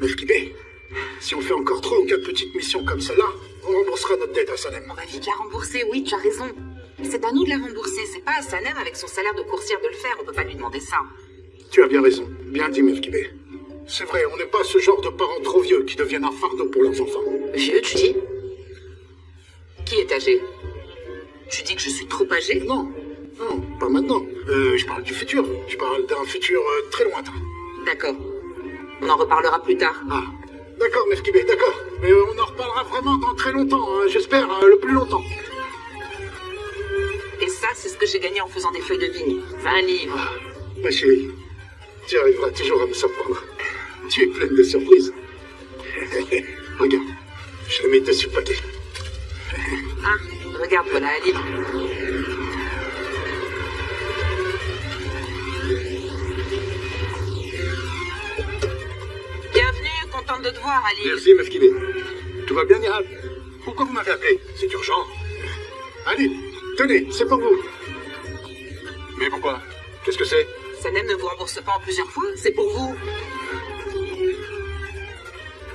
Mais Flipé, si on fait encore 3 ou 4 petites missions comme celle-là, on remboursera notre dette à Sanem. On va vite la rembourser, oui, tu as raison. C'est à nous de la rembourser, c'est pas à Sanem avec son salaire de coursière de le faire, on peut pas lui demander ça. Tu as bien raison. Bien dit, Mefkibé. C'est vrai, on n'est pas ce genre de parents trop vieux qui deviennent un fardeau pour leurs enfants. Vieux, tu dis? Qui est âgé? Tu dis que je suis trop âgé? Non, non, pas maintenant. Je parle du futur. Je parle d'un futur très lointain. D'accord. On en reparlera plus tard. Ah, d'accord, Mefkibé, d'accord. Mais on en reparlera vraiment dans très longtemps, hein, j'espère, le plus longtemps. Et ça, c'est ce que j'ai gagné en faisant des feuilles de vigne. 20 livres. Ah, ma chérie, tu arriveras toujours à me surprendre. Tu es pleine de surprises. Regarde, je l'ai mis dessus le paquet. Ah, regarde, voilà un livre. Bienvenue, contente de te voir, Ali. Merci, Mefkibé. Tout va bien, Nihal? Pourquoi vous m'avez appelé? C'est urgent. Allez, tenez, c'est pour vous. Mais pourquoi? Qu'est-ce que c'est? Sanem ne vous rembourse pas en plusieurs fois, c'est pour vous.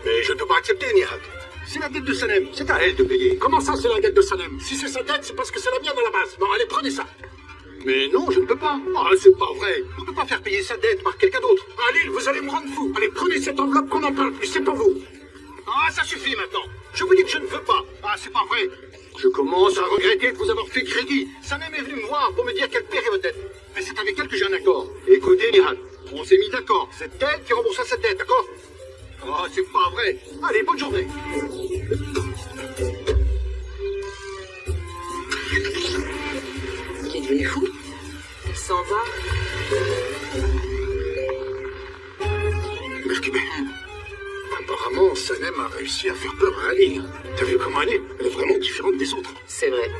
Mais je ne peux pas accepter, Nihal. C'est la dette de Sanem, c'est à elle de payer. Comment ça, c'est la dette de Sanem? Si c'est sa dette, c'est parce que c'est la mienne à la base. Bon, allez, prenez ça. Mais non, je ne peux pas. Ah, c'est pas vrai. On ne peut pas faire payer sa dette par quelqu'un d'autre. Allez, vous allez me rendre fou. Allez, prenez cette enveloppe qu'on en parle plus, c'est pour vous. Ah, ça suffit maintenant. Je vous dis que je ne veux pas. Ah, c'est pas vrai. Je commence à regretter de vous avoir fait crédit. Sanem est venue me voir pour me dire qu'elle paierait votre dette. Mais c'est avec elle que j'ai un accord. Écoutez, Nihal, on s'est mis d'accord. C'est elle qui remboursera cette dette, d'accord? Ah, c'est pas vrai. Allez, bonne journée. Il est devenu fou. Il s'en va. Mefkibé, apparemment, Sanem a réussi à faire peur à Ali. T'as vu comment elle est? Elle est vraiment différente des autres. C'est vrai.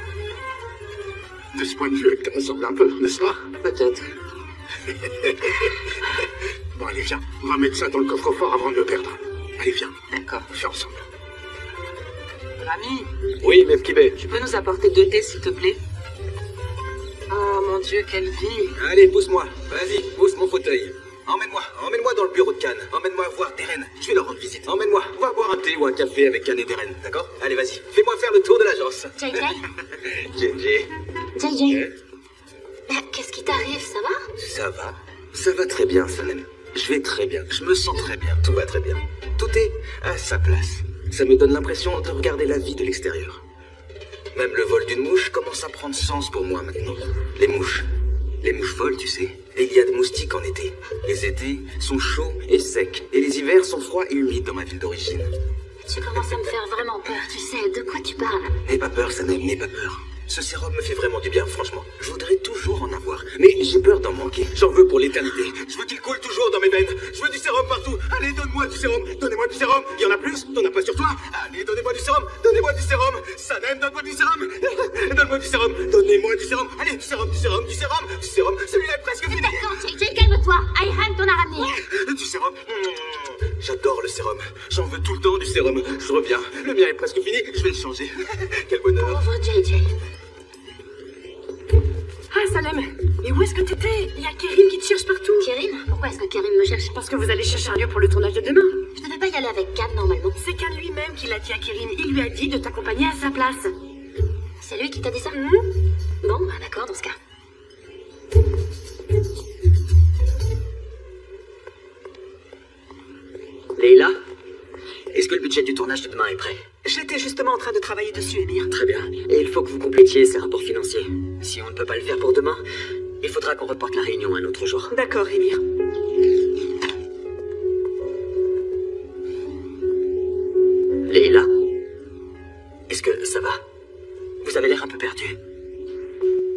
De ce point de vue, elle te ressemble un peu, n'est-ce pas? Peut-être. Bon, allez, viens. On va mettre ça dans le coffre-fort avant de le perdre. Allez, viens. D'accord. On fait ensemble. Rami, Oui, Mefkibé. tu peux nous apporter 2 thés, s'il te plaît? Oh mon Dieu, quelle vie! Allez, pousse-moi. Vas-y, pousse mon fauteuil. Emmène-moi dans le bureau de Cannes. Emmène-moi voir Deren. Je vais leur rendre visite. Emmène-moi. On va boire un thé ou un café avec Cannes et Deren, d'accord? Allez, vas-y. Fais-moi faire le tour de l'agence. JJ JJ. JJ Qu'est-ce qui t'arrive, ça va? Ça va. Ça va très bien, Sanem. Je vais très bien. Je me sens très bien. Tout va très bien. Tout est à sa place. Ça me donne l'impression de regarder la vie de l'extérieur. Même le vol d'une mouche commence à prendre sens pour moi maintenant. Les mouches. Les mouches volent, tu sais. Et il y a des moustiques en été. Les étés sont chauds et secs. Et les hivers sont froids et humides dans ma ville d'origine. Tu commences à me faire vraiment peur, tu sais. De quoi tu parles? N'aie pas peur, Sanem, n'aie pas peur. Ce sérum me fait vraiment du bien, franchement. Je voudrais toujours en avoir. Mais j'ai peur d'en manquer. J'en veux pour l'éternité. Je veux qu'il coule toujours dans mes veines. Je veux du sérum partout. Allez, donne-moi du sérum. Donnez-moi du sérum. Il y en a plus? T'en as pas sur toi? Allez, donnez-moi du sérum. Donnez-moi du sérum. Sanem, donne-moi du sérum. Donne-moi du sérum. Donnez-moi du sérum. Allez, du sérum, du sérum, du sérum, du sérum. Celui-là est presque fini. D'accord, JJ, calme-toi. Ayhan t'en a ramené. Du sérum. J'adore le sérum. J'en veux tout le temps du sérum. Je reviens. Le mien est presque fini. Je vais le changer. Quel bonheur. Pauvre JJ. Ah, Salem, mais où est-ce que t'étais? Il y a Kérim qui te cherche partout. Kérim? Pourquoi est-ce que Kérim me cherche? Parce que vous allez chercher un lieu pour le tournage de demain. Je devais pas y aller avec Cam, normalement. C'est Khan lui-même qui l'a dit à Kérim. Il lui a dit de t'accompagner à sa place. C'est lui qui t'a dit ça? Hmm? Bon, bah d'accord, dans ce cas. Leïla, est-ce que le budget du tournage de demain est prêt? J'étais justement en train de travailler dessus, Emir. Très bien. Et il faut que vous complétiez ces rapports financiers. Si on ne peut pas le faire pour demain, il faudra qu'on reporte la réunion un autre jour. D'accord, Emir. Leïla, est-ce que ça va? Vous avez l'air un peu perdu.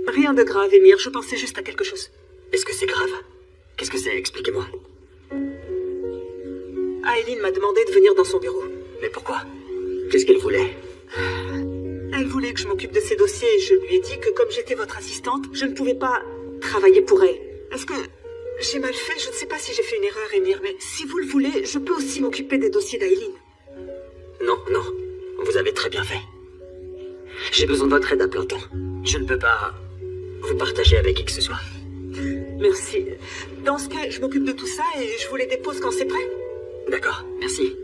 Rien de grave, Emir. Je pensais juste à quelque chose. Est-ce que c'est grave? Qu'est-ce que c'est? Expliquez-moi. Aileen m'a demandé de venir dans son bureau. Mais pourquoi? Qu'est-ce qu'elle voulait? Elle voulait que je m'occupe de ses dossiers et je lui ai dit que comme j'étais votre assistante, je ne pouvais pas travailler pour elle. Est-ce que j'ai mal fait? Je ne sais pas si j'ai fait une erreur, Emir, mais si vous le voulez, je peux aussi m'occuper des dossiers d'Aileen. Non, non. Vous avez très bien fait. J'ai besoin de votre aide à plein temps. Je ne peux pas vous partager avec qui que ce soit. Merci. Dans ce cas, je m'occupe de tout ça et je vous les dépose quand c'est prêt. D'accord, merci.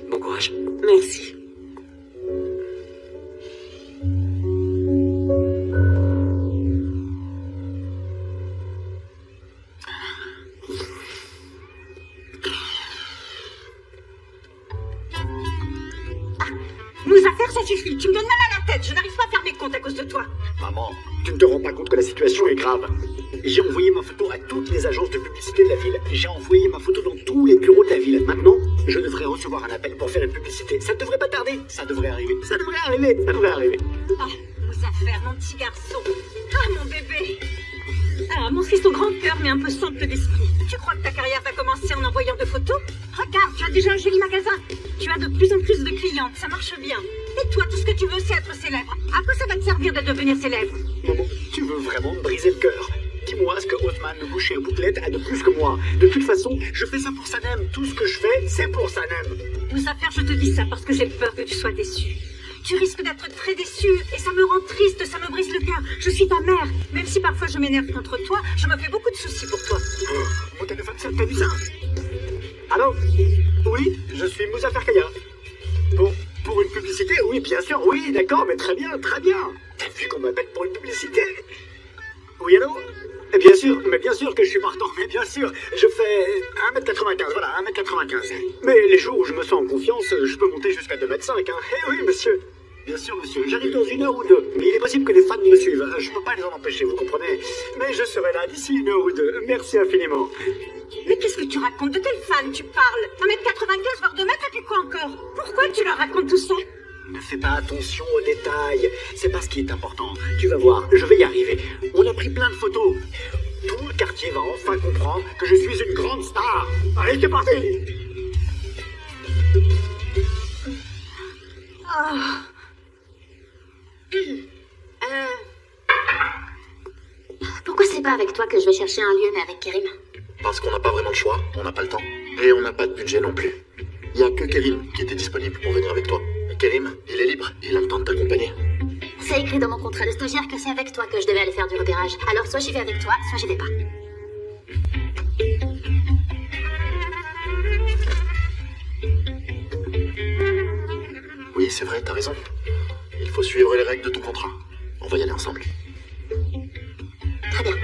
Bon courage. Merci. Muzaffer, ça suffit. Tu me donnes mal à la tête. Je n'arrive pas à faire mes comptes à cause de toi. Maman, tu ne te rends pas compte que la situation est grave. J'ai envoyé ma photo à toutes les agences de publicité de la ville. J'ai envoyé ma photo dans tous les bureaux de la ville. Maintenant, je devrais recevoir un appel pour faire une publicité. Ça ne devrait pas tarder. Ça devrait arriver. Ça devrait arriver. Ça devrait arriver. Ah, Muzaffer, mon petit garçon. Ah, mon bébé. Ah, mon fils au grand cœur, mais un peu simple d'esprit. Tu crois que ta carrière va commencer en envoyant de photos? Regarde, tu as déjà un joli magasin. Tu as de plus en plus de clientes, ça marche bien. Et toi, tout ce que tu veux, c'est être célèbre. À quoi ça va te servir de devenir célèbre? Maman, tu veux vraiment me briser le cœur? Dis-moi ce que Othman, le boucher à bouclette, a de plus que moi. De toute façon, je fais ça pour Sanem. Tout ce que je fais, c'est pour Sanem. Muzaffer, je te dis ça parce que j'ai peur que tu sois déçu. Tu risques d'être très déçu et ça me rend triste, ça me brise le cœur. Je suis ta mère. Même si parfois je m'énerve contre toi, je me fais beaucoup de soucis pour toi. Oh, mon téléphone sonne, t'as vu ça? Allô? Oui, je suis Muzaffer Kaya. Pour une publicité? Oui, bien sûr, oui, d'accord, mais très bien, très bien. T'as vu qu'on m'appelle pour une publicité? Oui, allô? Bien sûr, mais bien sûr que je suis partant, mais bien sûr. Je fais 1m95, voilà, 1m95. Mais les jours où je me sens en confiance, je peux monter jusqu'à 2m5, hein. Eh oui, monsieur. Bien sûr, monsieur. J'arrive dans 1 heure ou 2. Mais il est possible que les fans me suivent. Je peux pas les en empêcher, vous comprenez? Mais je serai là d'ici 1 heure ou 2. Merci infiniment. Mais qu'est-ce que tu racontes? De quelle fan tu parles? 1m95 voire 2 mètres et puis quoi encore? Pourquoi tu leur racontes tout ça? Ne fais pas attention aux détails. C'est pas ce qui est important. Tu vas voir, je vais y arriver. On a pris plein de photos. Tout le quartier va enfin comprendre que je suis une grande star. Allez, c'est parti! Pourquoi c'est pas avec toi que je vais chercher un lieu, mais avec Kerim? Parce qu'on n'a pas vraiment de choix, on n'a pas le temps. Et on n'a pas de budget non plus. Il n'y a que Kerim qui était disponible pour venir avec toi. Kerim, il est libre, il a le temps de t'accompagner. C'est écrit dans mon contrat de stagiaire que c'est avec toi que je devais aller faire du repérage. Alors soit j'y vais avec toi, soit j'y vais pas. Oui, c'est vrai, t'as raison. Il faut suivre les règles de ton contrat. On va y aller ensemble. Très bien.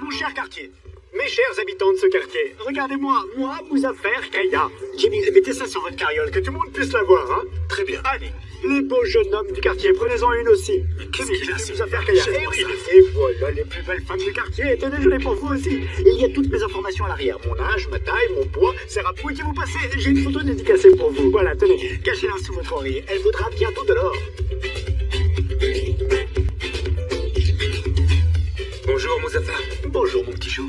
Mon cher quartier, mes chers habitants de ce quartier, regardez-moi, moi, Muzaffer Kaya. Jimmy, mettez ça sur votre carriole, que tout le monde puisse la voir, hein. Très bien. Allez, les beaux jeunes hommes du quartier, prenez-en une aussi. Qu'est-ce qu'il a, Muzaffer Kaya. Eh oui, et voilà les plus belles femmes du quartier. Tenez, je l'ai pour vous aussi. Il y a toutes mes informations à l'arrière. Mon âge, ma taille, mon poids, c'est rapport qui vous passez. J'ai une photo dédicacée pour vous. Voilà, tenez, cachez-la sous votre oreiller. Elle vaudra bientôt de l'or. Bonjour, Muzaffer. Bonjour, mon petit chou.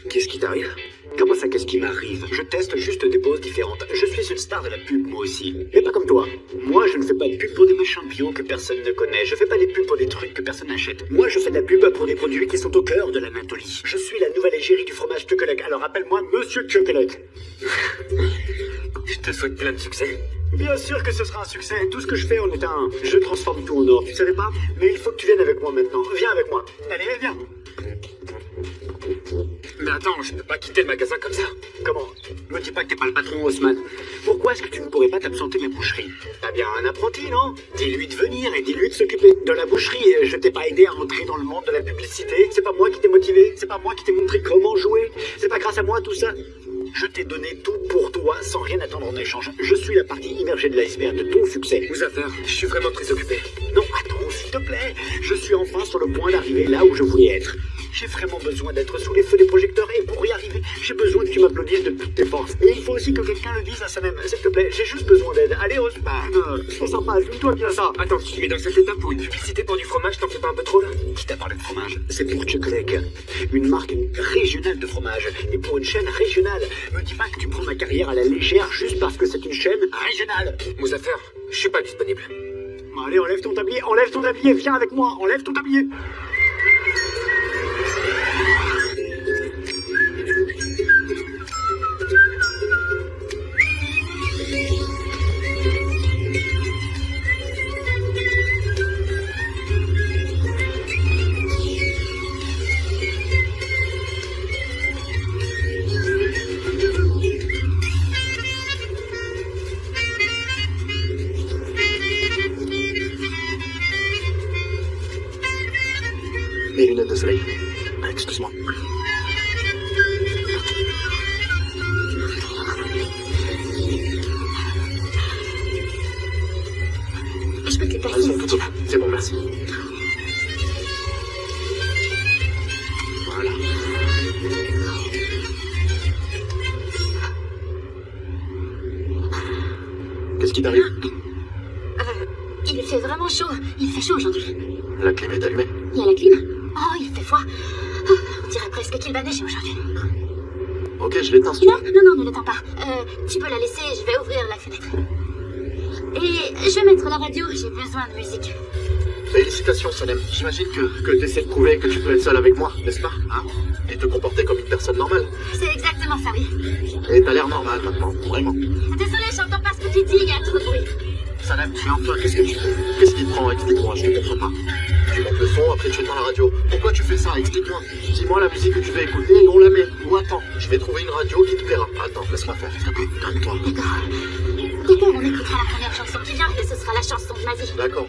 Qu'est-ce qui t'arrive? Comment ça, qu'est-ce qui m'arrive? Je teste juste des poses différentes. Je suis une star de la pub, moi aussi. Mais pas comme toi. Moi, je ne fais pas de pub pour des machins bio que personne ne connaît. Je fais pas des pubs pour des trucs que personne n'achète. Moi, je fais de la pub pour des produits qui sont au cœur de l'Anatolie. Je suis la nouvelle égérie du fromage Tchokelek. Alors appelle-moi Monsieur Tchokelek. Je te souhaite plein de succès. Bien sûr que ce sera un succès. Tout ce que je fais en est un... Je transforme tout en or. Tu savais pas? Mais il faut que tu viennes avec moi maintenant. Viens avec moi. Allez, viens. Mais attends, je peux pas quitter le magasin comme ça. Comment? Me dis pas que t'es pas le patron, Haussmann. Pourquoi est-ce que tu ne pourrais pas t'absenter de la boucherie? T'as bien un apprenti, non? Dis-lui de venir et dis-lui de s'occuper de la boucherie. Je t'ai pas aidé à entrer dans le monde de la publicité. C'est pas moi qui t'ai motivé. C'est pas moi qui t'ai montré comment jouer. C'est pas grâce à moi tout ça. Je t'ai donné tout pour toi sans rien attendre en échange. Je suis la partie immergée de l'iceberg de ton succès. Muzaffer, je suis vraiment très occupé. Non, attends, s'il te plaît. Je suis enfin sur le point d'arriver là où je voulais être. J'ai vraiment besoin d'être sous les feux des projecteurs et pour y arriver, j'ai besoin que tu m'applaudisses de toutes tes forces. Et il faut aussi que quelqu'un le dise à Sanem. S'il te plaît, j'ai juste besoin d'aide. Allez, Haussmann, sois sympa, fume-toi bien ça. Attends, mais dans cette étape pour une publicité pour du fromage, t'en fais pas un peu trop là? Qui t'a parlé de fromage? C'est pour Tchokelek, une marque régionale de fromage. Et pour une chaîne régionale. Me dis pas que tu prends ma carrière à la légère juste parce que c'est une chaîne régionale. Muzaffer, je suis pas disponible. Bon, allez, enlève ton tablier, viens avec moi, enlève ton tablier. Mes lunettes de soleil. Excuse-moi. Je peux te les passer. Elles sont toutes là. C'est bon, merci. Voilà. Qu'est-ce qui t'arrive? Il fait vraiment chaud. Il fait chaud aujourd'hui. La clim est allumée. Il y a la clim. Oh, il fait froid. Oh, on dirait presque qu'il va neiger aujourd'hui. Ok, je l'éteins si tu veux. Non, ne l'éteins pas. Tu peux la laisser, je vais ouvrir la fenêtre. Et je vais mettre la radio, j'ai besoin de musique. Félicitations, Salem. J'imagine que tu essaies de prouver que tu peux être seul avec moi, n'est-ce pas? Hein? Et te comporter comme une personne normale. C'est exactement ça, oui. Et t'as l'air normal maintenant, vraiment. Désolée, j'entends pas ce que tu dis, il y a trop de bruit. Salem, mais enfin, qu'est-ce que tu fais? Qu'est-ce qui te prend? Explique-moi, je ne comprends pas. Tu montes le son, après tu éteins la radio. Pourquoi tu fais ça? Explique-moi. Dis-moi la musique que tu veux écouter et on la met. Ou attends, je vais trouver une radio qui te plaira. Attends, laisse-moi faire, s'il te plaît. Calme-toi. D'accord, on écoutera la première chanson qui vient et ce sera la chanson de ma vie. D'accord.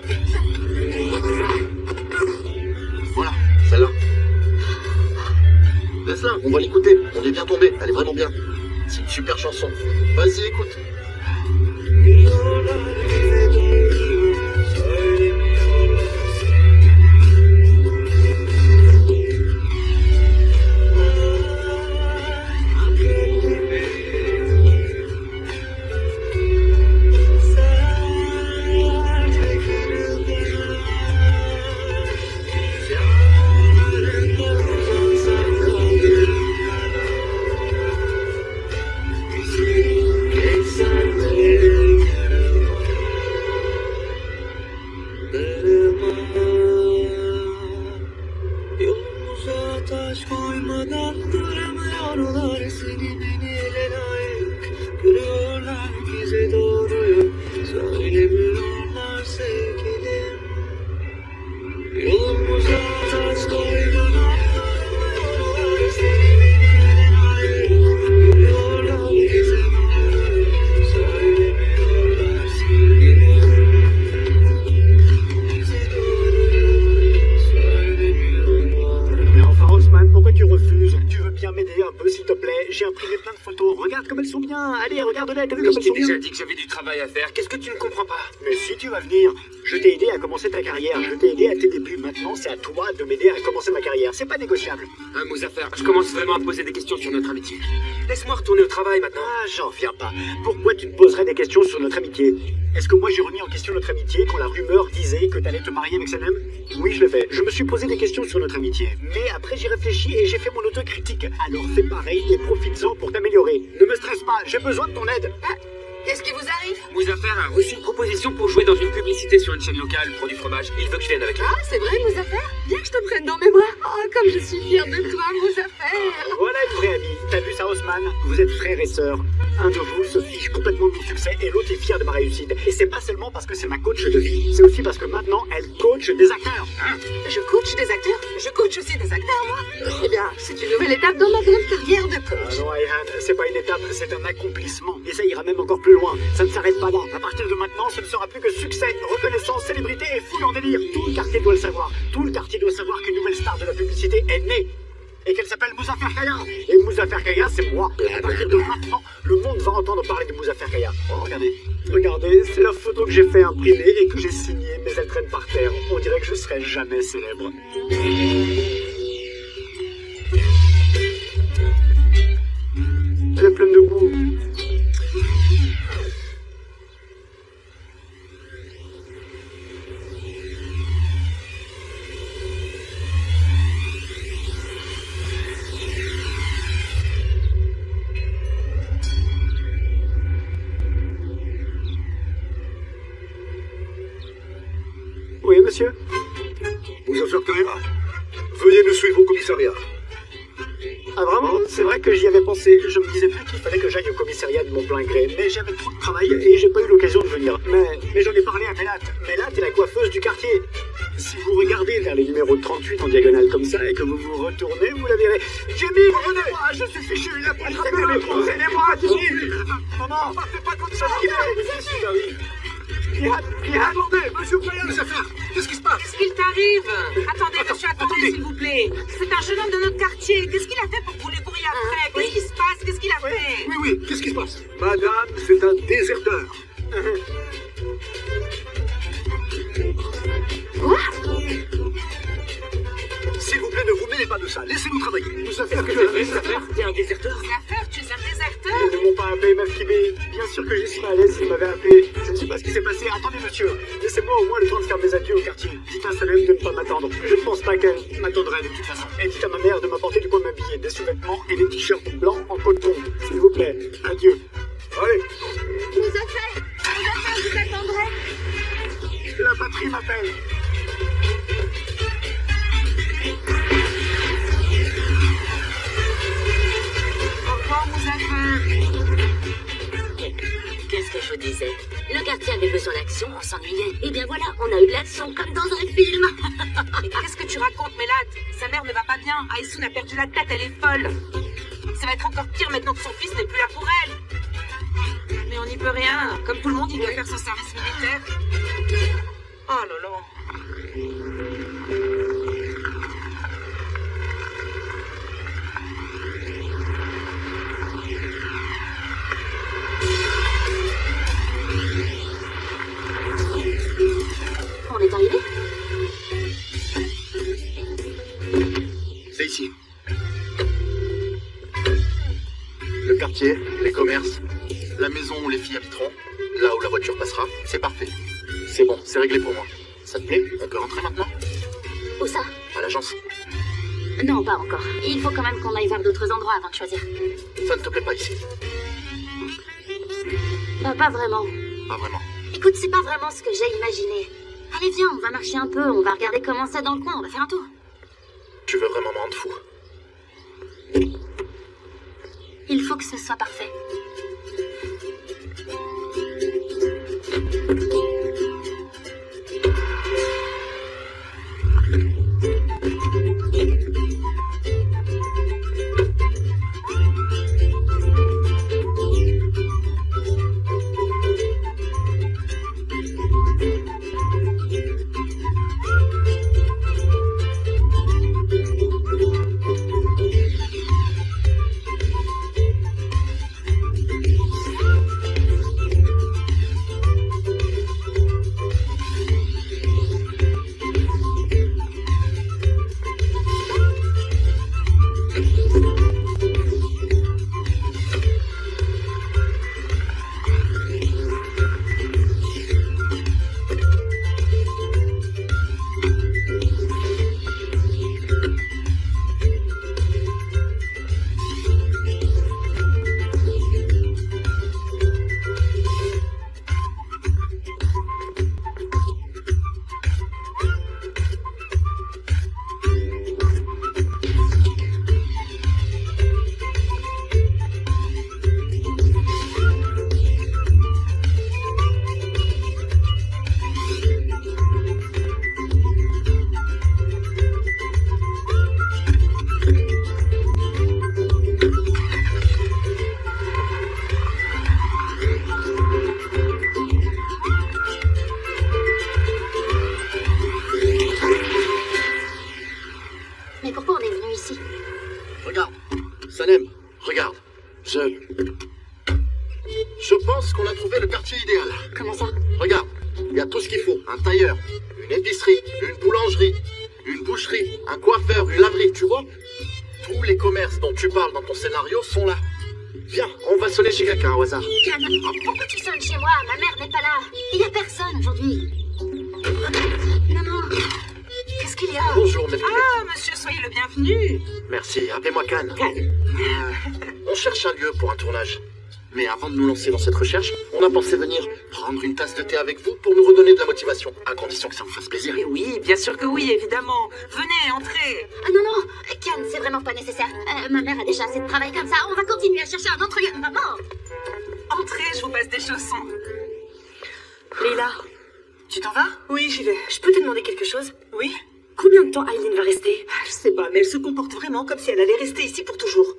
Voilà, celle-là. Laisse-la, on va l'écouter. On est bien tombé, elle est vraiment bien. C'est une super chanson. Vas-y, écoute. Je t'ai déjà dit que j'avais du travail à faire. Qu'est-ce que tu ne comprends pas? Mais si tu vas venir, je t'ai aidé à commencer ta carrière, je t'ai aidé à tes débuts. Maintenant, c'est à toi de m'aider à commencer ma carrière. C'est pas négociable. Mouzaffer, je commence vraiment à me poser des questions sur notre amitié. Laisse-moi retourner au travail maintenant. Ah, j'en reviens pas. Pourquoi tu te poserais des questions sur notre amitié? Est-ce que moi j'ai remis en question notre amitié quand la rumeur disait que t'allais te marier avec Sanem? Oui, je l'ai fait. Je me suis posé des questions sur notre amitié. Mais après j'ai réfléchi et j'ai fait mon autocritique. Alors fais pareil et profites-en pour t'améliorer. Ne me stresse pas, j'ai besoin de ton aide. Qu'est-ce qui vous arrive? Mouzaffer a reçu une proposition pour jouer dans une publicité sur une chaîne locale pour du fromage. Il veut que je vienne avec lui. Ah, c'est vrai, Mouzaffer? Viens que je te prenne dans mes bras. Oh, comme je suis fière de toi, Mouzaffer. Voilà une vraie amie. T'as vu ça, Haussmann? Vous êtes frères et sœurs. Un de vous se fiche complètement de mon succès et l'autre est fier de ma réussite. Et c'est pas seulement parce que c'est ma coach de vie, c'est aussi parce que maintenant elle coach des acteurs. Hein? Je coach des acteurs? Je coach aussi des acteurs, moi. Eh bien, c'est une nouvelle étape dans ma grande carrière de coach. Ah non, Ayhan, c'est pas une étape, c'est un accomplissement. Et ça ira même encore plus loin. Ça ne s'arrête pas là. À partir de maintenant, ce ne sera plus que succès, reconnaissance, célébrité et foule en délire. Tout le quartier doit le savoir. Tout le quartier doit savoir qu'une nouvelle star de la publicité est née. Et qu'elle s'appelle Mouzaffer Kaya. Et Mouzaffer Kaya, c'est moi. À partir de maintenant, le monde va entendre parler de Mouzaffer Kaya. Oh, regardez. Regardez, c'est la photo que j'ai fait imprimer et que j'ai signée, mais elle traîne par terre. On dirait que je serai jamais célèbre. Elle est pleine de goût. Oui, monsieur? Mouzaffer Kaya, veuillez nous suivre au commissariat. Ah vraiment? C'est vrai que j'y avais pensé. Je me disais plus qu'il fallait que j'aille au commissariat de mon plein gré, mais j'avais trop de travail et j'ai pas eu l'occasion de venir. Mais j'en ai parlé à Mélat. Mélat est la coiffeuse du quartier. Si vous regardez vers les numéros 38 en diagonale comme ça et que vous vous retournez, vous la verrez. Jimmy, revenez-moi, je suis fichu, la police est venue. Aidez-moi, Jimmy. Maman, partez pas comme ça. Attendez, monsieur Kaya, Qu'est-ce qu'il t'arrive? Attendez, Monsieur, attendez, s'il vous plaît. C'est un jeune homme de notre quartier. Qu'est-ce qu'il a fait pour que vous les courriez après? Qu'est-ce qui se passe? Qu'est-ce qu'il a fait? Oui, qu'est-ce qui se passe? Madame, c'est un déserteur. Quoi? S'il vous plaît, ne vous mêlez pas de ça. Laissez-nous travailler. Qu'est-ce que j'ai fait, cette affaire? T'es un déserteur? L'affaire, tu es un déserteur? Ils ne m'ont pas appelé, ma fille. Bien sûr que j'y serais à l'aise s'ils m'avaient appelé. Je ne sais pas ce qui s'est passé. Attendez, monsieur. Laissez-moi au moins le temps de faire mes adieux au quartier. Dites à Salem de ne pas m'attendre. Je ne pense pas qu'elle m'attendrait de toute façon. Et dites à ma mère de m'apporter du quoi m'habiller, des sous-vêtements et des t-shirts blancs en coton. S'il vous plaît. Adieu. Allez. Muzaffer, je t'attendrai. La patrie m'appelle. Au revoir, Muzaffer. Qu'est-ce que je vous disais? Le quartier avait besoin d'action, on s'ennuyait. Et bien voilà, on a eu de l'action comme dans un film. Mais qu'est-ce que tu racontes, Mélade? Sa mère ne va pas bien. Aïssoun a perdu la tête, elle est folle. Ça va être encore pire maintenant que son fils n'est plus là pour elle. Mais on n'y peut rien. Comme tout le monde, il doit faire son service militaire. Oh là là. On est arrivé? C'est ici. Le quartier, les commerces, la maison où les filles habiteront, là où la voiture passera, c'est parfait. C'est bon, c'est réglé pour moi. Ça te plaît? On peut rentrer maintenant? Où ça? À l'agence. Non, pas encore. Il faut quand même qu'on aille voir d'autres endroits avant de choisir. Ça ne te plaît pas ici? Pas vraiment. Pas vraiment. Écoute, c'est pas vraiment ce que j'ai imaginé. Allez, viens, on va marcher un peu, on va regarder comment c'est dans le coin, on va faire un tour. Tu veux vraiment me rendre fou? Il faut que ce soit parfait. Mais pourquoi on est venu ici? Regarde. Sanem, regarde. Je pense qu'on a trouvé le quartier idéal. Comment ça? Regarde, il y a tout ce qu'il faut. Un tailleur, une épicerie, une boulangerie, une boucherie, un coiffeur, une laverie, tu vois? Tous les commerces dont tu parles dans ton scénario sont là. Viens, on va sonner chez quelqu'un au hasard. Can, pourquoi tu sonnes chez moi? Ma mère n'est pas là. Il n'y a personne aujourd'hui. Maman, qu'est-ce qu'il y a? Bonjour, mes Ah, monsieur, soyez le bienvenu. Merci, appelez-moi Can. Can. On cherche un lieu pour un tournage. Mais avant de nous lancer dans cette recherche, on a pensé venir prendre une tasse de thé avec vous pour nous redonner de la motivation, à condition que ça vous fasse plaisir. Mais oui, bien sûr que oui, évidemment. Venez, entrez. Ah non, non, Can, c'est vraiment pas nécessaire. Ma mère a déjà assez de travail comme ça. On va continuer à chercher un autre lieu. Maman! Entrez, je vous passe des chaussons. Leila, Tu t'en vas? oui, j'y vais. Je peux te demander quelque chose? Oui? Combien de temps Aileen va rester? Je sais pas, mais elle se comporte vraiment comme si elle allait rester ici pour toujours.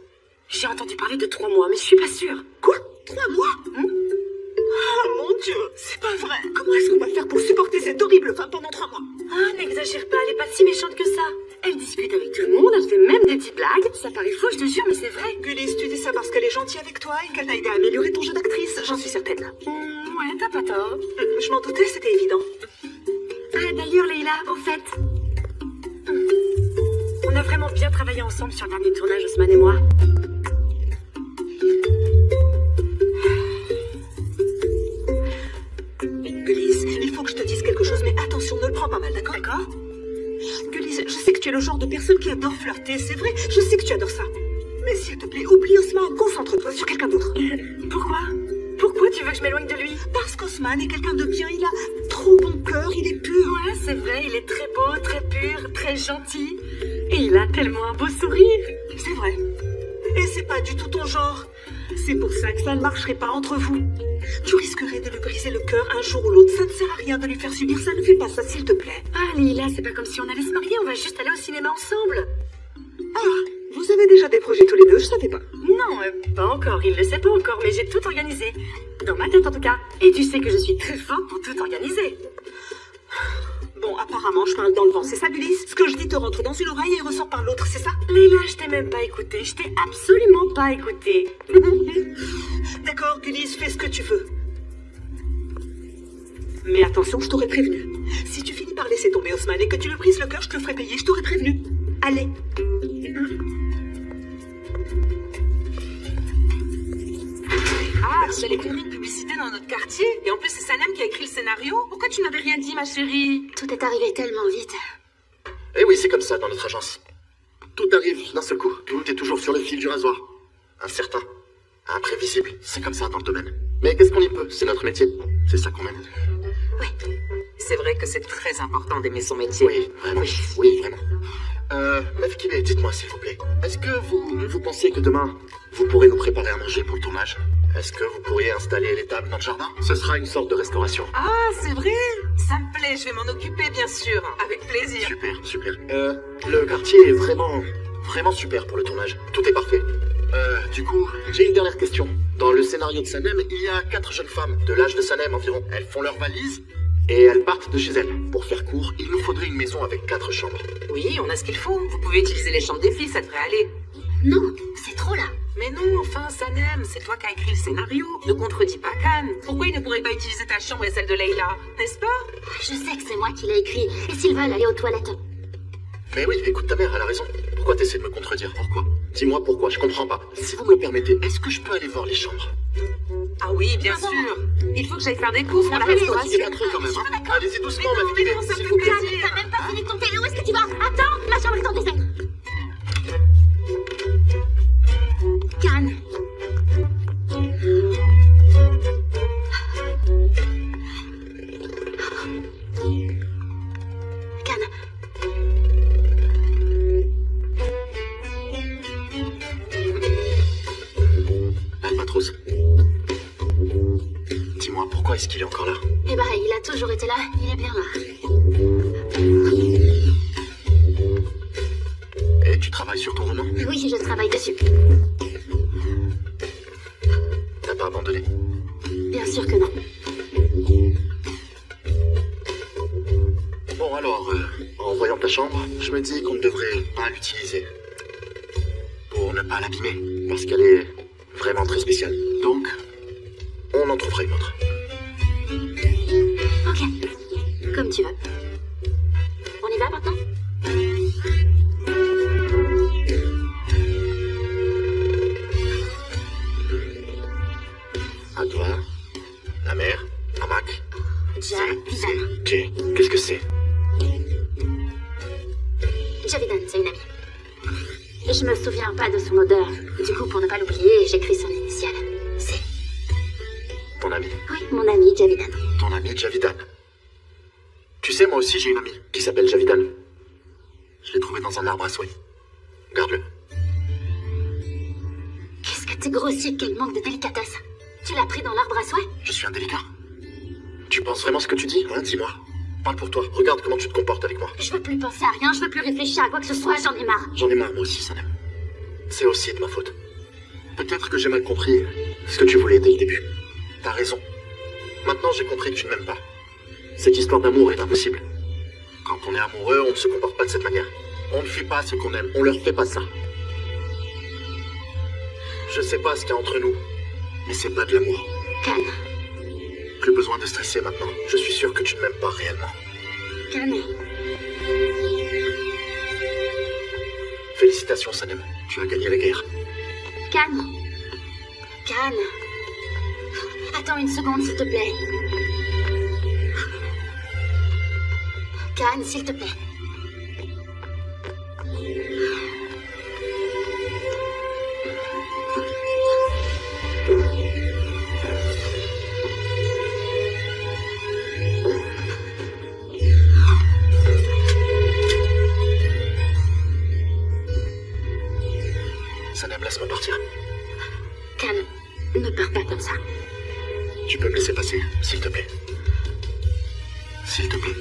J'ai entendu parler de 3 mois, mais je suis pas sûre. Quoi? 3 mois? Ah mon Dieu, c'est pas vrai. Comment est-ce qu'on va faire pour supporter cette horrible femme pendant 3 mois? Ah, n'exagère pas, elle est pas si méchante que ça. Elle discute avec tout le monde, elle fait même des petites blagues. Ça paraît faux, je te jure, mais c'est vrai. Gullis, tu dis ça parce qu'elle est gentille avec toi et qu'elle t'a aidé à améliorer ton jeu d'actrice, j'en suis certaine. Ouais, t'as pas tort. Je m'en doutais, c'était évident. Ah, d'ailleurs, Leïla, au fait... On a vraiment bien travaillé ensemble sur le dernier tournage, Haussmann et moi. Gullis, il faut que je te dise quelque chose, mais attention, ne le prends pas mal, d'accord? D'accord? Gullis, je sais que tu es le genre de personne qui adore flirter, c'est vrai, je sais que tu adores ça. Mais s'il te plaît, oublie Haussmann, concentre-toi sur quelqu'un d'autre. Pourquoi? Pourquoi tu veux que je m'éloigne de lui? Parce qu'Haussmann est quelqu'un de bien, il a trop bon cœur, il est pur. Ouais, c'est vrai, il est très beau, très pur, très gentil. Et il a tellement un beau sourire. C'est vrai. Et c'est pas du tout ton genre. C'est pour ça que ça ne marcherait pas entre vous. Tu risquerais de lui briser le cœur un jour ou l'autre. Ça ne sert à rien de lui faire subir ça. Ne fais pas ça, s'il te plaît. Ah, Leïla, c'est pas comme si on allait se marier, on va juste aller au cinéma ensemble. Ah, vous avez déjà des projets tous les deux, je savais pas. Non, pas encore, il le sait pas encore, mais j'ai tout organisé. Dans ma tête en tout cas. Et tu sais que je suis très forte pour tout organiser. Bon, apparemment, je parle dans le vent, c'est ça, Gullis? Ce que je dis te rentre dans une oreille et ressort par l'autre, c'est ça? Leïla, je t'ai même pas écouté, je t'ai absolument pas écouté. D'accord, Gullis, fais ce que tu veux. Mais attention, je t'aurais prévenu. Si tu finis par laisser tomber Haussmann et que tu lui brises le cœur, je te le ferai payer, je t'aurais prévenu. Allez. Ah, vous allez faire une publicité dans notre quartier. Et en plus, c'est Sanem qui a écrit le scénario. Pourquoi tu n'avais rien dit, ma chérie? Tout est arrivé tellement vite. Eh oui, c'est comme ça dans notre agence. Tout arrive d'un seul coup. Tout est toujours sur le fil du rasoir. Incertain, imprévisible, c'est comme ça dans le domaine. Mais qu'est-ce qu'on y peut? C'est notre métier. C'est ça qu'on aime. C'est vrai que c'est très important d'aimer son métier. Oui, vraiment. Oui, vraiment. Meuf Kibé, dites-moi s'il vous plaît. Est-ce que vous pensez que demain, vous pourrez nous préparer à manger pour le tournage? Est-ce que vous pourriez installer les tables dans le jardin? Ce sera une sorte de restauration. Ah, c'est vrai? Ça me plaît, je vais m'en occuper, bien sûr. Avec plaisir. Super, super. Le quartier est vraiment super pour le tournage. Tout est parfait. Du coup, j'ai une dernière question. Dans le scénario de Sanem, il y a 4 jeunes femmes de l'âge de Sanem environ. Elles font leurs valises et elles partent de chez elles. Pour faire court, il nous faudrait une maison avec 4 chambres. Oui, on a ce qu'il faut. Vous pouvez utiliser les chambres des filles, ça devrait aller. Non, c'est trop là. Mais non, enfin, Sanem, c'est toi qui as écrit le scénario. Ne contredis pas Khan. Pourquoi il ne pourrait pas utiliser ta chambre et celle de Leïla? N'est-ce pas? Je sais que c'est moi qui l'ai écrit. Et s'ils veulent aller aux toilettes? Mais oui, écoute, ta mère, elle a raison. Pourquoi t'essaies de me contredire? Pourquoi? Dis-moi pourquoi, je comprends pas. Si vous me le permettez, est-ce que je peux aller voir les chambres? Ah oui, bien sûr. Il faut que j'aille faire des courses pour la restauration. Un truc quand même, hein. Allez-y doucement, ma mais fille, non, ça s'il me vous fait plaît. plaisir. T'as même pas fini de compter. Où est-ce que tu vas? Attends, ma chambre est en désert. Cannes. Cannes. Albatros. Dis-moi, pourquoi est-ce qu'il est encore là? Eh ben, il a toujours été là. Il est bien là. Et tu travailles sur ton roman? Oui, je travaille dessus. T'as pas abandonné? Bien sûr que non. Bon alors, en voyant ta chambre, je me dis qu'on ne devrait pas l'utiliser. Pour ne pas l'abîmer. Parce qu'elle est vraiment très spéciale. Donc, on en trouvera une autre. Ok. Comme tu veux. On y va maintenant? À toi, la mère, Amak. Javidan. Jay, qu'est-ce que c'est? Javidan, c'est une amie. Je me souviens pas de son odeur. Du coup, pour ne pas l'oublier, j'écris son initiale. C'est... Ton ami. Oui, mon ami Javidan. Ton ami Javidan. Tu sais, moi aussi j'ai une amie qui s'appelle Javidan. Je l'ai trouvée dans un arbre à souhait. Garde-le. Qu'est-ce que t'es grossier, quel manque de délicatesse. Tu l'as pris dans l'arbre à souhait? Je suis indélicat. Tu penses vraiment ce que tu dis, hein? Dis-moi. Parle pour toi. Regarde comment tu te comportes avec moi. Je veux plus penser à rien, je veux plus réfléchir à quoi que ce soit, j'en ai marre. J'en ai marre, moi aussi, Sanem. C'est aussi de ma faute. Peut-être que j'ai mal compris ce que tu voulais dès le début. T'as raison. Maintenant, j'ai compris que tu ne m'aimes pas. Cette histoire d'amour est impossible. Quand on est amoureux, on ne se comporte pas de cette manière. On ne fait pas ce qu'on aime. On leur fait pas ça. Je sais pas ce qu'il y a entre nous, mais c'est pas de l'amour. Can. Plus besoin de stresser maintenant. Je suis sûr que tu ne m'aimes pas réellement. Can. Félicitations, Sanem. Tu as gagné la guerre. Can. Can. Attends une seconde, s'il te plaît. Can, s'il te plaît. Sanem, laisse-moi partir. Can, ne pars pas comme ça. Tu peux me laisser passer, s'il te plaît. S'il te plaît.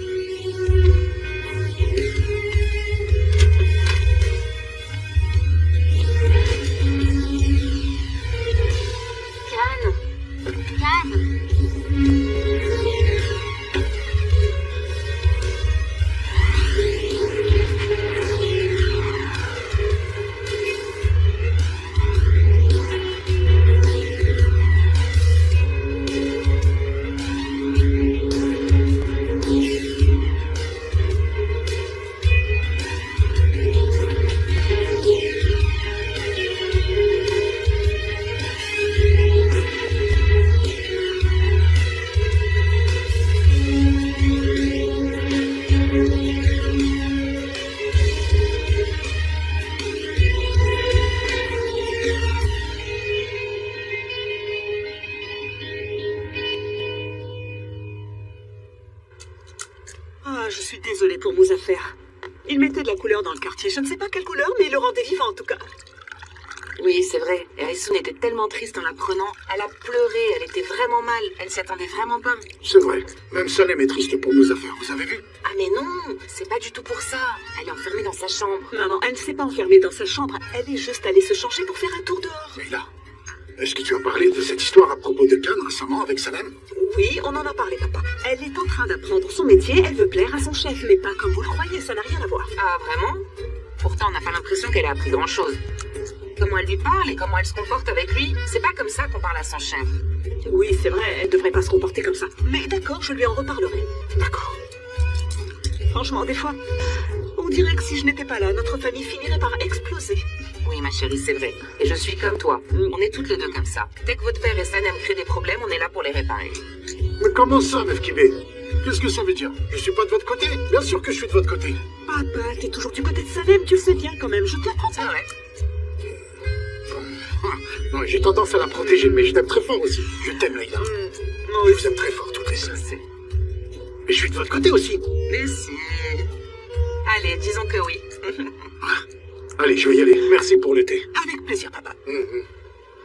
Can. Ah, je suis désolée pour Muzaffer. Il mettait de la couleur dans le quartier. Je ne sais pas quelle couleur, mais il le rendait vivant en tout cas. Oui, c'est vrai. Et Aysoun était tellement triste en l'apprenant. Elle a pleuré, elle était vraiment mal. Elle s'y attendait vraiment pas. C'est vrai. Même Sanem est triste pour nos affaires, vous avez vu? Ah mais non, c'est pas du tout pour ça. Elle est enfermée dans sa chambre. Non, elle ne s'est pas enfermée dans sa chambre. Elle est juste allée se changer pour faire un tour dehors. Mais là, est-ce que tu as parlé de cette histoire à propos de Cannes récemment avec Sanem? Oui, on en a parlé, papa. Elle est en train d'apprendre son métier, elle veut plaire à son chef, mais pas comme vous le croyez, ça n'a rien à voir. Ah vraiment? Pourtant, on n'a pas l'impression qu'elle a appris grand-chose. Comment elle lui parle et comment elle se comporte avec lui, c'est pas comme ça qu'on parle à son chef. Oui, c'est vrai, elle devrait pas se comporter comme ça. Mais d'accord, je lui en reparlerai. D'accord. Franchement, des fois, on dirait que si je n'étais pas là, notre famille finirait par exploser. Oui, ma chérie, c'est vrai. Et je suis comme toi. On est toutes les deux comme ça. Dès que votre père et Sanem créent des problèmes, on est là pour les réparer. Mais comment ça, Meuf Kibé? Qu'est-ce que ça veut dire? Je suis pas de votre côté? Bien sûr que je suis de votre côté. Papa, t'es toujours du côté de Sanem, tu le sais bien quand même, je te l'apprends. C'est vrai. Non, j'ai tendance à la protéger, mais je t'aime très fort aussi. Je t'aime, Leïla. Je vous aime très fort, toutes les deux. Mais je suis de votre côté aussi. Mais si. Allez, disons que oui. Allez, je vais y aller. Merci pour le thé. Avec plaisir, papa.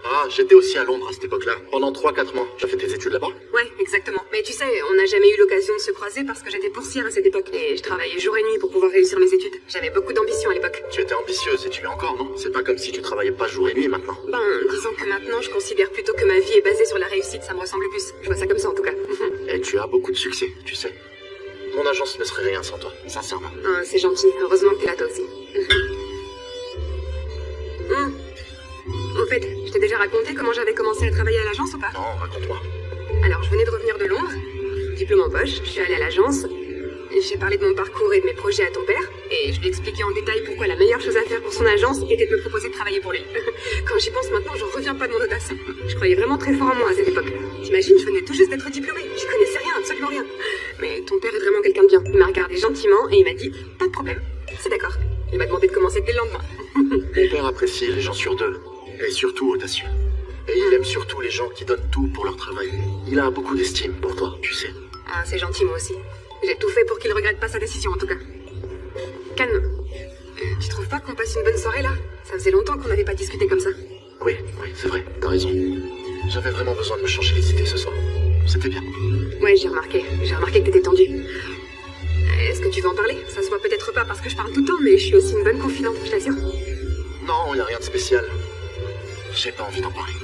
Ah, j'étais aussi à Londres à cette époque-là. Pendant 3-4 mois. Tu as fait tes études là-bas? Ouais, exactement. Mais tu sais, on n'a jamais eu l'occasion de se croiser parce que j'étais boursière à cette époque. Et je travaillais jour et nuit pour pouvoir réussir mes études. J'avais beaucoup d'ambition à l'époque. Tu étais ambitieuse et tu es encore, non? C'est pas comme si tu travaillais pas jour et nuit maintenant. Ben, disons que maintenant, je considère plutôt que ma vie est basée sur la réussite. Ça me ressemble plus. Je vois ça comme ça en tout cas. Et tu as beaucoup de succès, tu sais. Mon agence ne serait rien sans toi, sincèrement. Ah, c'est gentil. Heureusement que t'es là toi aussi. Au fait, je t'ai déjà raconté comment j'avais commencé à travailler à l'agence ou pas? Non, raconte-moi. Alors, je venais de revenir de Londres, diplôme en poche, je suis allée à l'agence, j'ai parlé de mon parcours et de mes projets à ton père, et je lui ai expliqué en détail pourquoi la meilleure chose à faire pour son agence était de me proposer de travailler pour lui. Quand j'y pense maintenant, j'en reviens pas de mon audace. Je croyais vraiment très fort en moi à cette époque. T'imagines, je venais tout juste d'être diplômée, j'y connaissais rien, absolument rien. Mais ton père est vraiment quelqu'un de bien. Il m'a regardé gentiment et il m'a dit, pas de problème, c'est d'accord. Il m'a demandé de commencer dès le lendemain. Mon père apprécie les gens sur deux, et surtout audacieux. Et il aime surtout les gens qui donnent tout pour leur travail. Il a beaucoup d'estime pour toi, tu sais. Ah, c'est gentil, moi aussi. J'ai tout fait pour qu'il regrette pas sa décision, en tout cas. Calme. Tu trouves pas qu'on passe une bonne soirée, là? Ça faisait longtemps qu'on n'avait pas discuté comme ça. Oui, c'est vrai, t'as raison. J'avais vraiment besoin de me changer les idées ce soir. C'était bien. Ouais, j'ai remarqué. J'ai remarqué que t'étais tendu. Est-ce que tu veux en parler? Ça se voit peut-être pas parce que je parle tout le temps, mais je suis aussi une bonne confidente, je t'assure. Non, y a rien de spécial. J'ai pas envie d'en parler.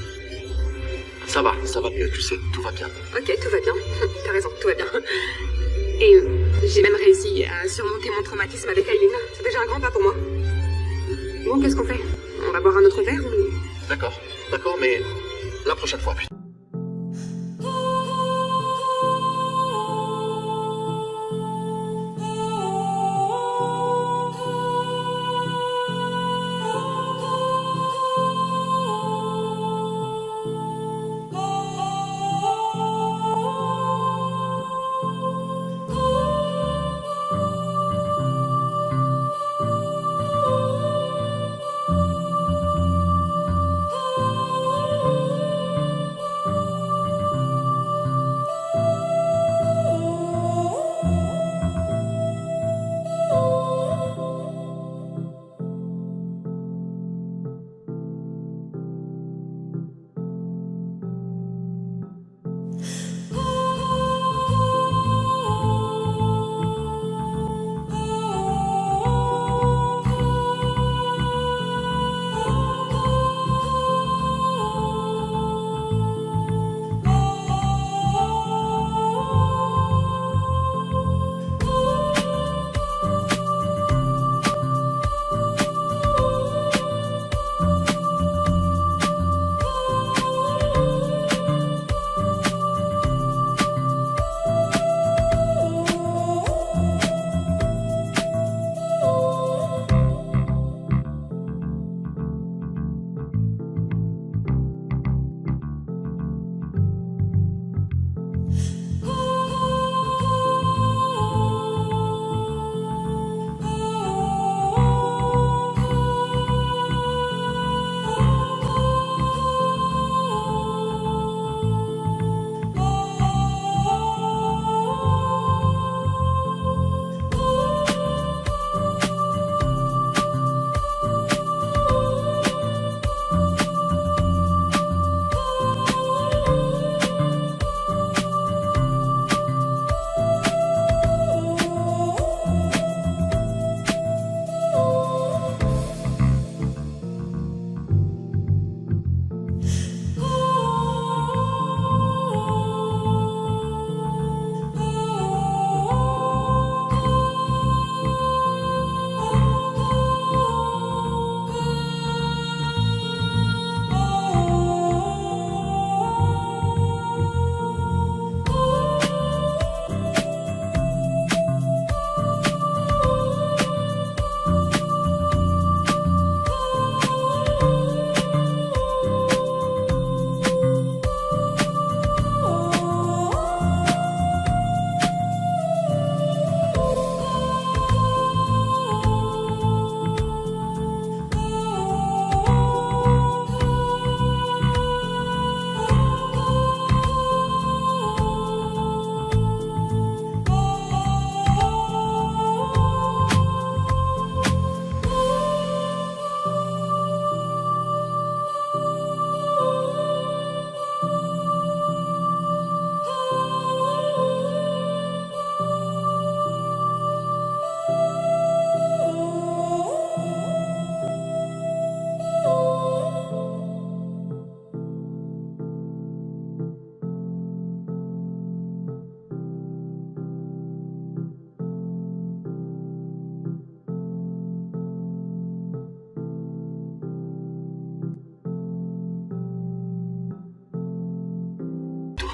Ça va mieux, tu sais, tout va bien. Ok, tout va bien. T'as raison, tout va bien. Et J'ai même réussi à surmonter mon traumatisme avec Aileen. C'est déjà un grand pas pour moi. Bon, qu'est-ce qu'on fait? On va boire un autre verre ou... D'accord, mais la prochaine fois, putain.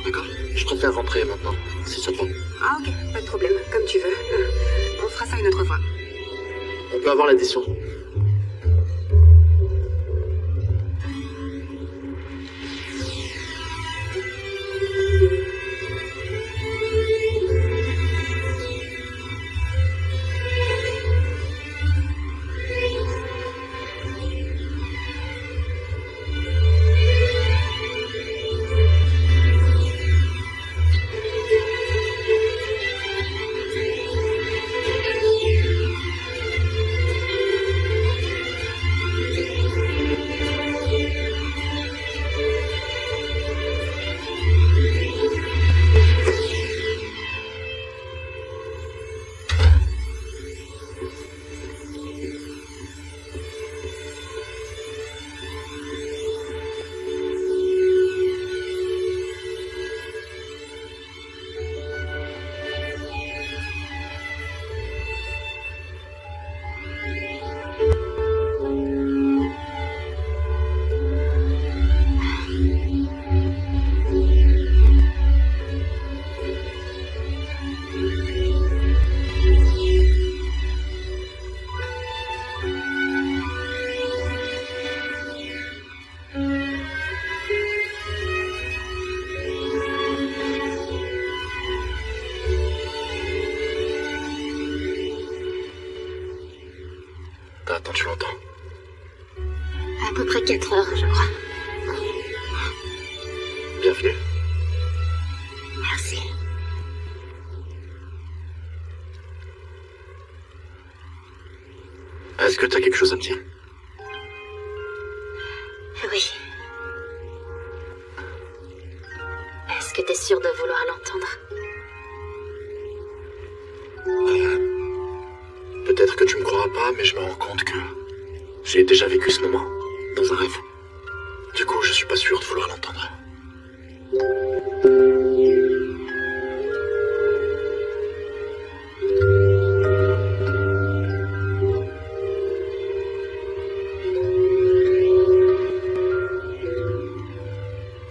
D'accord? Je préfère rentrer maintenant, si ça te va. Ah ok, pas de problème, comme tu veux. On fera ça une autre fois. On peut avoir l'addition. attendu longtemps? À peu près 4 heures, je crois. Bienvenue. Merci. Est-ce que t'as quelque chose à me dire? Oui. Est-ce que t'es sûr de vouloir l'entendre? Peut-être que tu me croiras pas, mais je me rends compte que j'ai déjà vécu ce moment dans un rêve. Du coup, je suis pas sûr de vouloir l'entendre.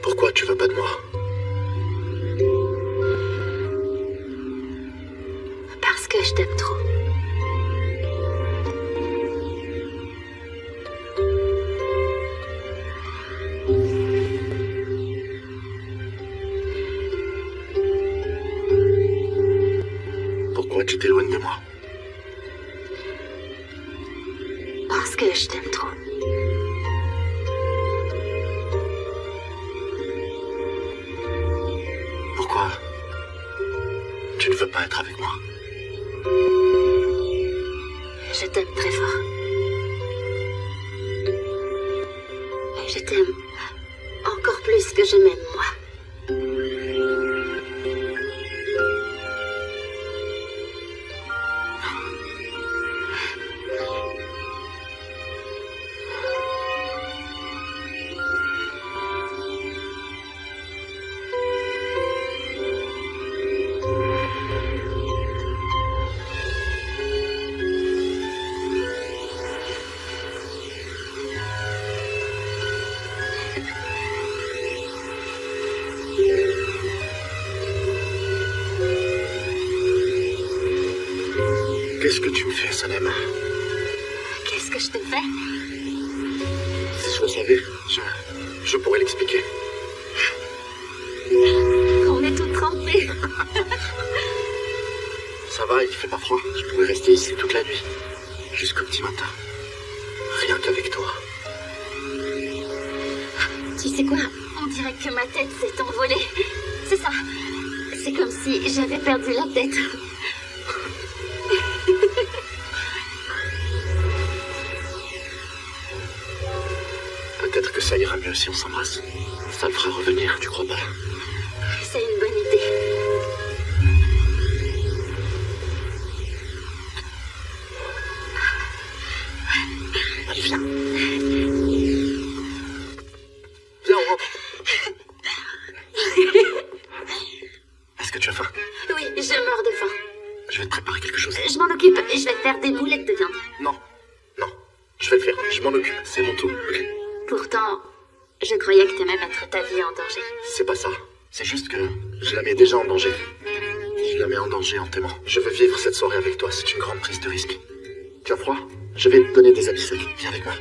Pourquoi tu veux pas de moi? Parce que je t'aime trop. Pourquoi tu t'éloignes de moi? Parce que je t'aime trop. Pourquoi tu ne veux pas être avec moi? Je t'aime très fort. Et je t'aime encore plus que je m'aime moi. Qu'est-ce que tu me fais, Sanem? Qu'est-ce que je te fais? Si je le savais, je pourrais l'expliquer. On est tous trempés. Ça va, il fait pas froid. Je pourrais rester ici toute la nuit. Jusqu'au petit matin. Rien qu'avec toi. Tu sais quoi? On dirait que ma tête s'est envolée. C'est ça. C'est comme si j'avais perdu la tête. Peut-être que ça ira mieux si on s'embrasse. Ça le fera revenir, tu crois pas? C'est une bonne idée. Allez, viens. Viens, on rentre. Est-ce que tu as faim? Oui, je meurs de faim. Je vais te préparer quelque chose. Je m'en occupe et je vais te faire des boulettes de viande. Non, non. Je vais le faire. Je m'en occupe. C'est mon tour. Ok. Pourtant, je croyais que t'aimais mettre ta vie en danger. C'est pas ça. C'est juste que je la mets déjà en danger. Je la mets en danger en t'aimant. Je veux vivre cette soirée avec toi. C'est une grande prise de risque. Tu as froid? Je vais te donner des habits secs. Viens avec moi.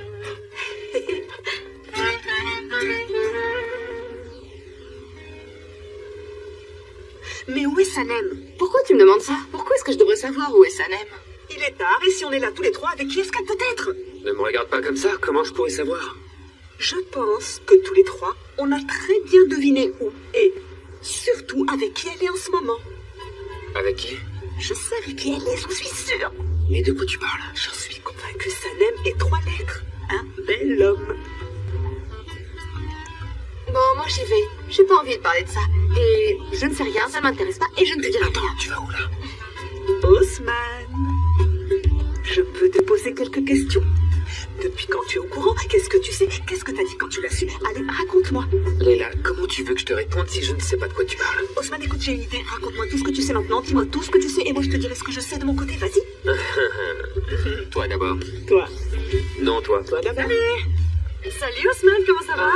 Mais où est Sanem? Pourquoi tu me demandes ça? Pourquoi est-ce que je devrais savoir où est Sanem? Il est tard, et si on est là tous les trois, avec qui est-ce qu'elle peut être? Ne me regarde pas comme ça, comment je pourrais savoir? Je pense que tous les trois, on a très bien deviné où, et surtout avec qui elle est en ce moment. Avec qui? Je sais avec qui elle est, j'en suis sûre. Mais de quoi tu parles? J'en suis convaincue, Sanem est 3 lettres. Un bel homme. Bon, moi j'y vais. J'ai pas envie de parler de ça. Et je ne sais rien, ça m'intéresse pas, et je ne te dirai Attends, rien. tu vas où là? Osman, je peux te poser quelques questions? Depuis quand tu es au courant? Qu'est-ce que tu sais? Qu'est-ce que t'as dit quand tu l'as su? Allez, raconte-moi. Leila, comment tu veux que je te réponde si je ne sais pas de quoi tu parles? Osman, écoute, j'ai une idée. Raconte-moi tout ce que tu sais maintenant. Dis-moi tout ce que tu sais et moi je te dirai ce que je sais de mon côté. Vas-y. Toi d'abord. Toi. Non, toi. Toi d'abord. Salut Osman, comment ça va?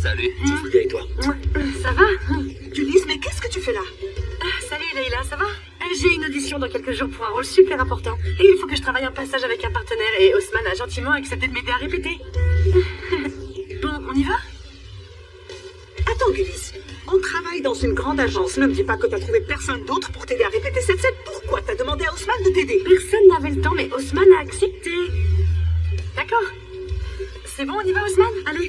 Salut, Tifuga et toi? Ça va? Ulysse, mais qu'est-ce que tu fais là? Salut Leïla, ça va? J'ai une audition dans quelques jours pour un rôle super important. Et il faut que je travaille un passage avec un partenaire et Osman a gentiment accepté de m'aider à répéter. Bon, on y va? Attends, Ulysse. On travaille dans une grande agence. Ne me dis pas que t'as trouvé personne d'autre pour t'aider à répéter cette scène. Pourquoi t'as demandé à Osman de t'aider? Personne n'avait le temps, mais Osman a accepté. D'accord. C'est bon, on y va, Ousmane? Allez.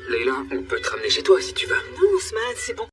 Leïla, on peut te ramener chez toi si tu veux. Non, Ousmane, c'est bon.